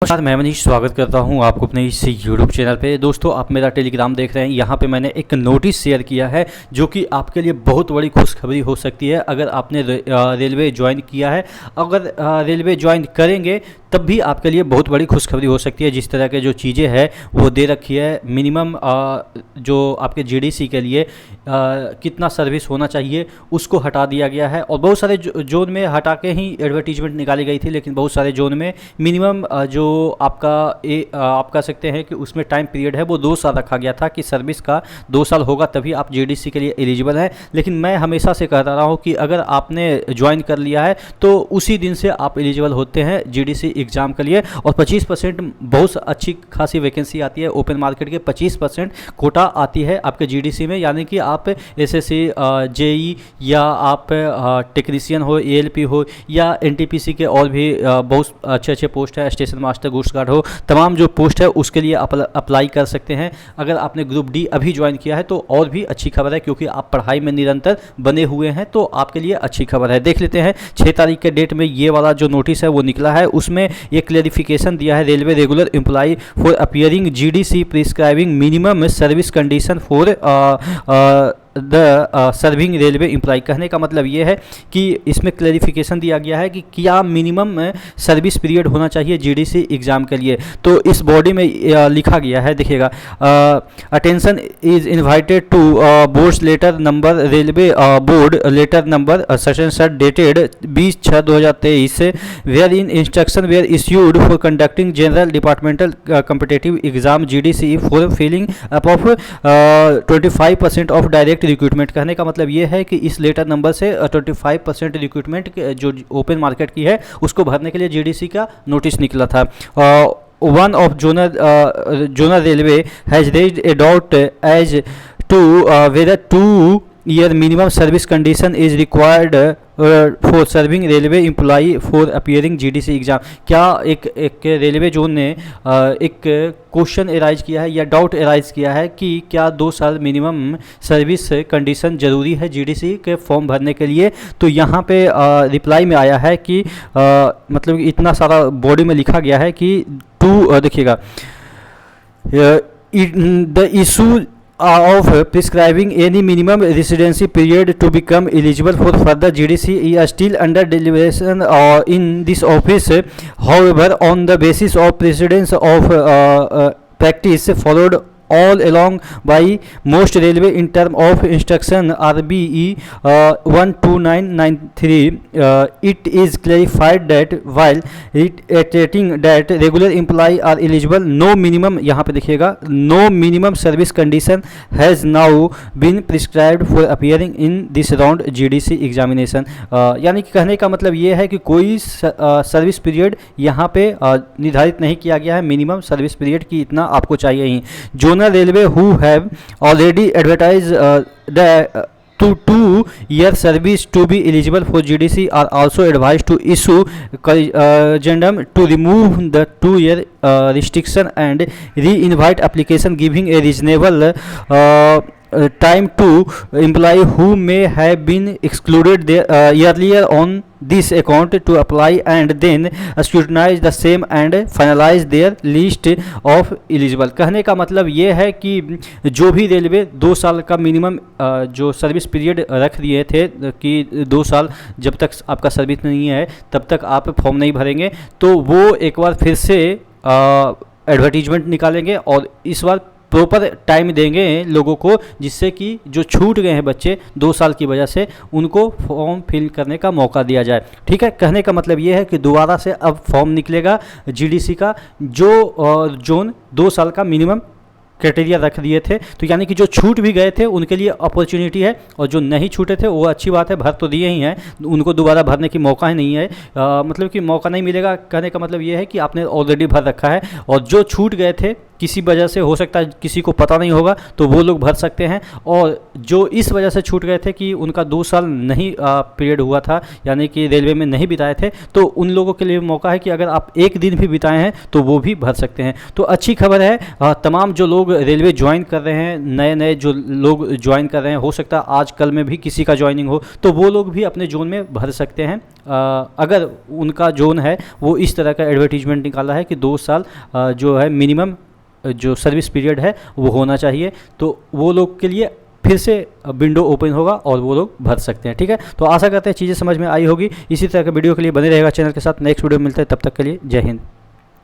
नमस्कार, मैं मनीष स्वागत करता हूं आपको अपने इस यूट्यूब चैनल पे। दोस्तों, आप मेरा टेलीग्राम देख रहे हैं। यहां पे मैंने एक नोटिस शेयर किया है जो कि आपके लिए बहुत बड़ी खुशखबरी हो सकती है। अगर आपने रेलवे ज्वाइन किया है, अगर रेलवे ज्वाइन करेंगे तब भी आपके लिए बहुत बड़ी खुशखबरी हो सकती है। जिस तरह के जो चीज़ें हैं वो दे रखी है, मिनिमम जो आपके जीडीसी के लिए कितना सर्विस होना चाहिए उसको हटा दिया गया है। और बहुत सारे जोन में हटा के ही एडवर्टीजमेंट निकाली गई थी, लेकिन बहुत सारे जोन में मिनिमम जो आप कह सकते हैं कि उसमें टाइम पीरियड है वो 2 साल रखा गया था कि सर्विस का 2 साल होगा तभी आप जीडीसी के लिए एलिजिबल हैं। लेकिन मैं हमेशा से कहता रहा हूँ कि अगर आपने ज्वाइन कर लिया है तो उसी दिन से आप एलिजिबल होते हैं जीडीसी एग्ज़ाम के लिए। और 25% बहुत अच्छी खासी वैकेंसी आती है। ओपन मार्केट के 25% कोटा आती है आपके जीडीसी में, यानी कि आप एसएससी, जेई या आप टेक्नीशियन हो, एएलपी हो या एनटीपीसी के और भी बहुत अच्छे पोस्ट है, स्टेशन मास्टर, गुड्स गार्ड हो, तमाम जो पोस्ट है उसके लिए अप्लाई कर सकते हैं। अगर आपने ग्रुप डी अभी ज्वाइन किया है तो और भी अच्छी खबर है, क्योंकि आप पढ़ाई में निरंतर बने हुए हैं तो आपके लिए अच्छी खबर है। देख लेते हैं 6 तारीख के डेट में ये वाला जो नोटिस है वो निकला है। उसमें ये क्लेरिफिकेशन दिया है, railway regular employee for appearing GDC prescribing minimum service condition for the serving railway employee. कहने का मतलब ये है कि इसमें क्लैरिफिकेशन दिया गया है कि क्या मिनिमम सर्विस पीरियड होना चाहिए जीडीसी एग्ज़ाम के लिए। तो इस बॉडी में लिखा गया है, देखिएगा, attention is invited to board's letter number, railway board letter number session sir dated 20/6/2023 wherein instruction were issued for conducting general departmental competitive exam GDC for filling up of 25% of direct recruitment. कहने का मतलब ये है कि इस letter number से 25% recruitment जो open market की है उसको भरने के लिए जीडीसी का नोटिस निकला था। One of zonal railway has raised a doubt as to whether 2-year minimum service condition is required for serving railway employee for appearing GDC exam. क्या एक रेलवे जोन ने एक क्वेश्चन एराइज किया है या डाउट एराइज किया है कि क्या 2 साल मिनिमम सर्विस कंडीशन ज़रूरी है जीडीसी के फॉर्म भरने के लिए। तो यहाँ पे रिप्लाई में आया है कि मतलब इतना सारा बॉडी में लिखा गया है कि देखिएगा, the issue of prescribing any minimum residency period to become eligible for further GDC is still under deliberation in this office. However, on the basis of precedence of practice followed all along by most railway in term of instruction RBE 12993, it is clarified that while reiterating that regular employee are eligible, no minimum, यहाँ पे देखिएगा, no minimum service condition has now been prescribed for appearing in this round GDC examination। यानी कि कहने का मतलब ये है कि कोई सर्विस पीरियड यहाँ पे निर्धारित नहीं किया गया है, मिनिमम सर्विस पीरियड की इतना आपको चाहिए ही। Zonal Railway who have already advertised the 2-year service to be eligible for GDC are also advised to issue corrigendum to remove the 2-year restriction and re-invite application, giving a reasonable time to employee who may have been excluded earlier on this account to apply and then scrutinize the same and finalize their list of eligible। कहने का मतलब ये है कि जो भी railway 2 साल का मिनिमम जो सर्विस पीरियड रख दिए थे कि 2 साल जब तक आपका सर्विस नहीं है तब तक आप फॉर्म नहीं भरेंगे, तो वो एक बार फिर से एडवर्टीजमेंट निकालेंगे और इस बार प्रॉपर टाइम देंगे लोगों को, जिससे कि जो छूट गए हैं बच्चे 2 साल की वजह से उनको फॉर्म फिल करने का मौका दिया जाए। ठीक है, कहने का मतलब ये है कि दोबारा से अब फॉर्म निकलेगा जीडीसी का, जो जोन 2 साल का मिनिमम क्राइटेरिया रख दिए थे। तो यानी कि जो छूट भी गए थे उनके लिए अपॉर्चुनिटी है, और जो नहीं छूटे थे वो अच्छी बात है, भर तो दिए ही हैं, उनको दोबारा भरने की मौका ही नहीं है, मतलब कि मौका नहीं मिलेगा। कहने का मतलब ये है कि आपने ऑलरेडी भर रखा है, और जो छूट गए थे किसी वजह से हो सकता है किसी को पता नहीं होगा, तो वो लोग भर सकते हैं। और जो इस वजह से छूट गए थे कि उनका 2 साल नहीं पीरियड हुआ था, यानी कि रेलवे में नहीं बिताए थे, तो उन लोगों के लिए मौका है कि अगर आप एक दिन भी बिताए हैं तो वो भी भर सकते हैं। तो अच्छी खबर है, तमाम जो लोग रेलवे ज्वाइन कर रहे हैं, नए नए जो लोग ज्वाइन कर रहे हैं, हो सकता है आज कल में भी किसी का ज्वाइनिंग हो, तो वो लोग भी अपने जोन में भर सकते हैं। अगर उनका जोन है वो इस तरह का एडवर्टीजमेंट निकाला है कि 2 साल जो है मिनिमम जो सर्विस पीरियड है वो होना चाहिए, तो वो लोग के लिए फिर से विंडो ओपन होगा और वो लोग भर सकते हैं। ठीक है, तो आशा करते हैं चीज़ें समझ में आई होगी। इसी तरह के वीडियो के लिए बने रहेगा चैनल के साथ। नेक्स्ट वीडियो में मिलते हैं, तब तक के लिए जय हिंद।